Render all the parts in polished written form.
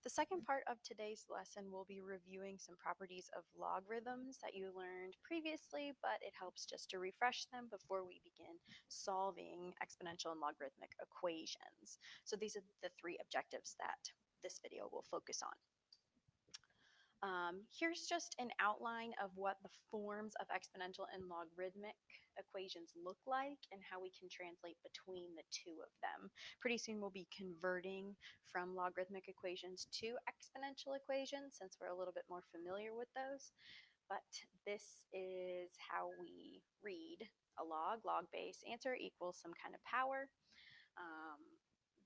The second part of today's lesson will be reviewing some properties of logarithms that you learned previously, but it helps just to refresh them before we begin solving exponential and logarithmic equations. So these are the three objectives that this video will focus on. Here's just an outline of what the forms of exponential and logarithmic equations look like and how we can translate between the two of them. Pretty soon we'll be converting from logarithmic equations to exponential equations since we're a little bit more familiar with those. But this is how we read a log base, answer equals some kind of power.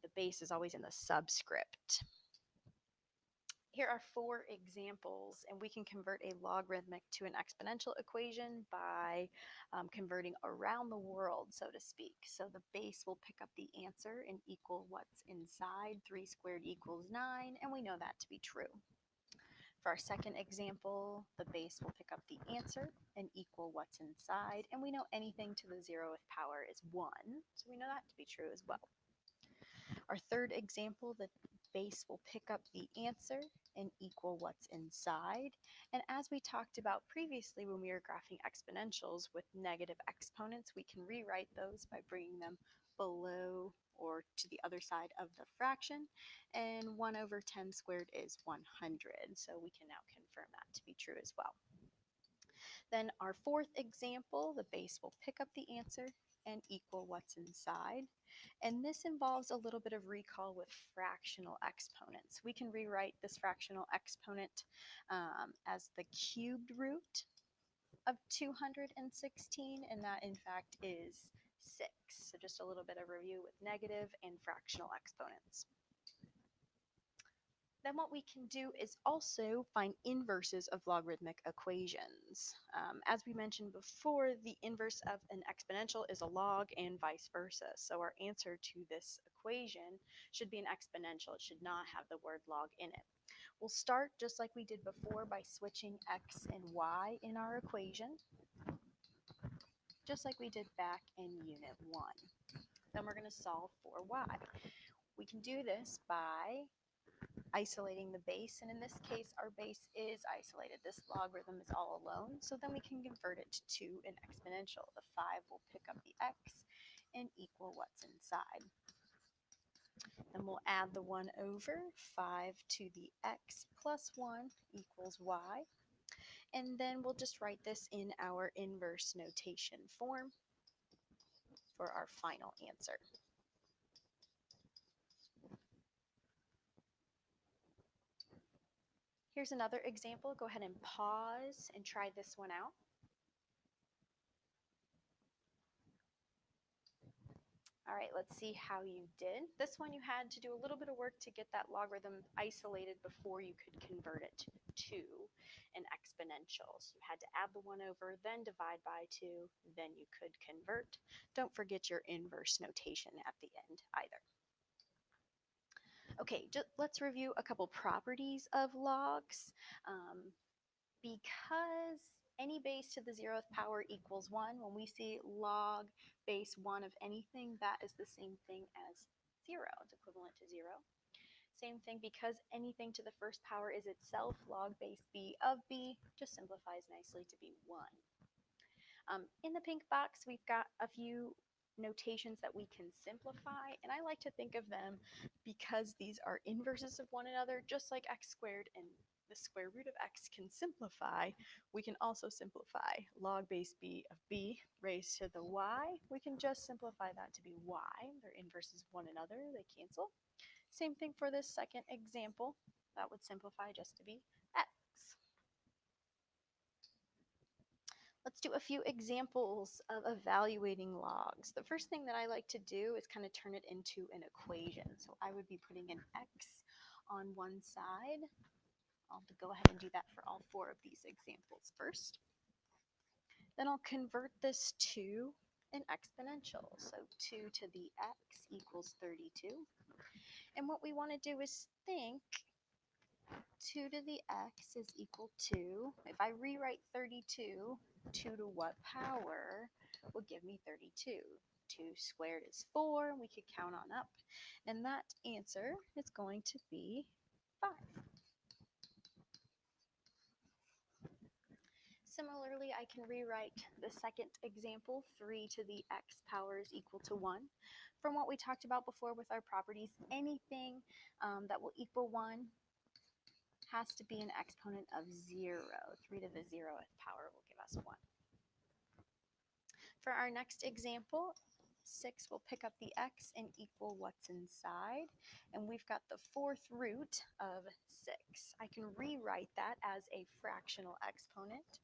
The base is always in the subscript. Here are four examples, and we can convert a logarithmic to an exponential equation by converting around the world, so to speak. So the base will pick up the answer and equal what's inside. 3 squared equals 9, and we know that to be true. For our second example, the base will pick up the answer and equal what's inside, and we know anything to the 0th power is 1, so we know that to be true as well. Our third example, the base will pick up the answer and equal what's inside. And as we talked about previously when we were graphing exponentials with negative exponents, we can rewrite those by bringing them below or to the other side of the fraction. And 1 over 10 squared is 100. So we can now confirm that to be true as well. Then our fourth example, the base will pick up the answer and equal what's inside. And this involves a little bit of recall with fractional exponents. We can rewrite this fractional exponent as the cubed root of 216, and that in fact is 6. So just a little bit of review with negative and fractional exponents. Then what we can do is also find inverses of logarithmic equations. As we mentioned before, the inverse of an exponential is a log and vice versa. So our answer to this equation should be an exponential. It should not have the word log in it. We'll start just like we did before by switching x and y in our equation, just like we did back in Unit 1. Then we're going to solve for y. We can do this by isolating the base, and in this case our base is isolated. This logarithm is all alone, so then we can convert it to an exponential. The 5 will pick up the x and equal what's inside. Then we'll add the 1 over. 5 to the x plus 1 equals y, and then we'll just write this in our inverse notation form for our final answer. Here's another example. Go ahead and pause and try this one out. All right, let's see how you did. This one you had to do a little bit of work to get that logarithm isolated before you could convert it to an exponential. So you had to add the 1 over, then divide by 2, then you could convert. Don't forget your inverse notation at the end either. Okay, let's review a couple properties of logs. Because any base to the 0th power equals 1, when we see log base 1 of anything, that is the same thing as 0. It's equivalent to 0. Same thing, because anything to the 1st power is itself log base b of b, just simplifies nicely to be 1. In the pink box, we've got a few notations that we can simplify, and I like to think of them because these are inverses of one another, just like x squared and the square root of x can simplify. We can also simplify log base b of b raised to the y. We can just simplify that to be y. They're inverses of one another, they cancel. Same thing for this second example. That would simplify just to be x. Let's do a few examples of evaluating logs. The first thing that I like to do is kind of turn it into an equation. So I would be putting an x on one side. I'll go ahead and do that for all 4 of these examples first. Then I'll convert this to an exponential. So 2 to the x equals 32. And what we want to do is think 2 to the x is equal to, if I rewrite 32, 2 to what power will give me 32? 2 squared is 4, we could count on up, and that answer is going to be 5. Similarly, I can rewrite the second example, 3 to the x power is equal to 1. From what we talked about before with our properties, anything that will equal 1 has to be an exponent of 0. 3 to the 0th power will give us 1. For our next example, 6 will pick up the x and equal what's inside. And we've got the 4th root of 6. I can rewrite that as a fractional exponent.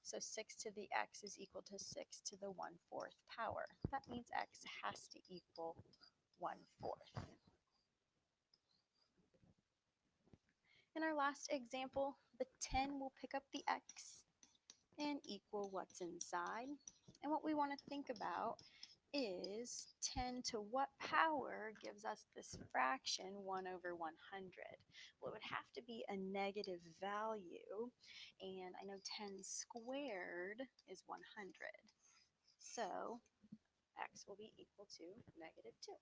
So 6 to the x is equal to 6 to the 1/4 power. That means x has to equal 1/4. In our last example, the 10 will pick up the x and equal what's inside. And what we want to think about is 10 to what power gives us this fraction 1/100? Well, it would have to be a negative value, and I know 10 squared is 100. So x will be equal to -2.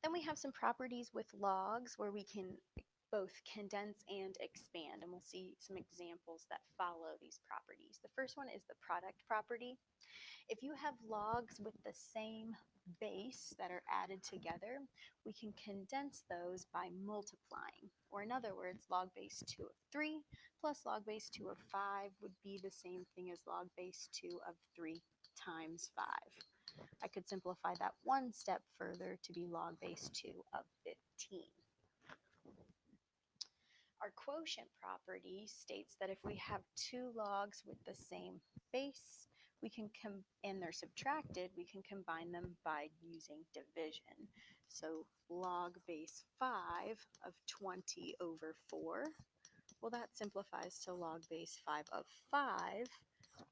Then we have some properties with logs where we can both condense and expand, and we'll see some examples that follow these properties. The first one is the product property. If you have logs with the same base that are added together, we can condense those by multiplying. Or in other words, log base 2 of 3 plus log base 2 of 5 would be the same thing as log base 2 of 3 times 5. I could simplify that one step further to be log base 2 of 15. Our quotient property states that if we have two logs with the same base, we can and they're subtracted, we can combine them by using division. So log base 5 of 20 over 4, well, that simplifies to log base 5 of 5,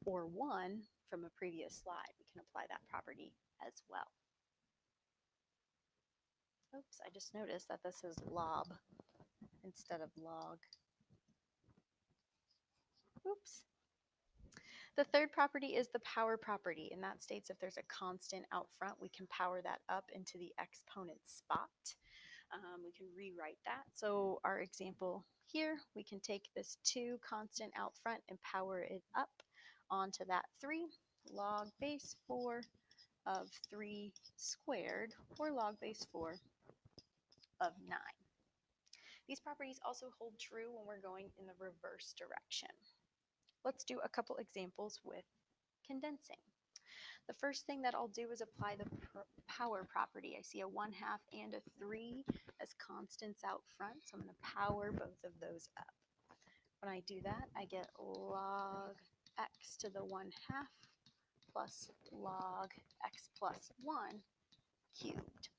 or 1 from a previous slide. We can apply that property as well. Oops, I just noticed that this is lob instead of log. Oops. The third property is the power property, and that states if there's a constant out front, we can power that up into the exponent spot. We can rewrite that. So our example here, we can take this 2 constant out front and power it up onto that 3, log base 4 of 3 squared, or log base 4 of 9. These properties also hold true when we're going in the reverse direction. Let's do a couple examples with condensing. The first thing that I'll do is apply the power property. I see a 1/2 and a 3 as constants out front, so I'm going to power both of those up. When I do that, I get log x to the 1/2 plus log x plus 1 cubed.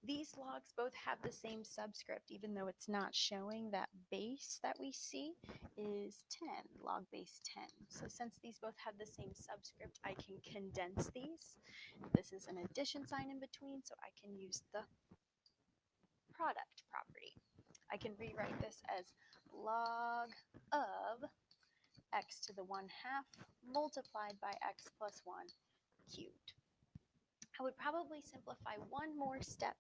These logs both have the same subscript, even though it's not showing that base that we see is 10, log base 10. So since these both have the same subscript, I can condense these. This is an addition sign in between, so I can use the product property. I can rewrite this as log of x to the 1/2 multiplied by x plus 1 cubed. I would probably simplify one more step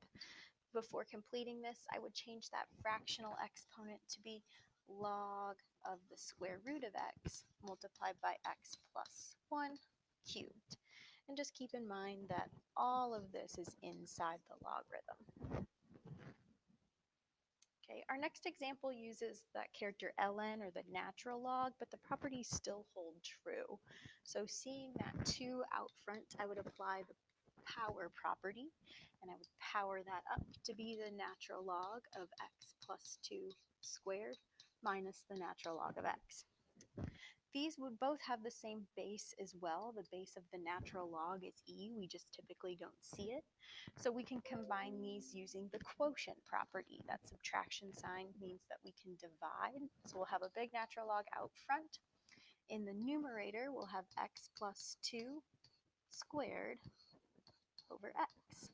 before completing this. I would change that fractional exponent to be log of the square root of x multiplied by x plus 1 cubed. And just keep in mind that all of this is inside the logarithm. Okay, our next example uses that character ln, or the natural log, but the properties still hold true. So seeing that 2 out front, I would apply the power property, and I would power that up to be the natural log of x plus 2 squared minus the natural log of x. These would both have the same base as well. The base of the natural log is e, we just typically don't see it. So we can combine these using the quotient property. That subtraction sign means that we can divide. So we'll have a big natural log out front. In the numerator, we'll have x plus 2 squared over x.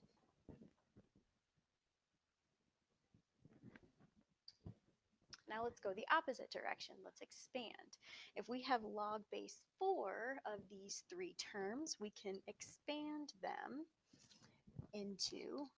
Now let's go the opposite direction. Let's expand. If we have log base 4 of these 3 terms, we can expand them into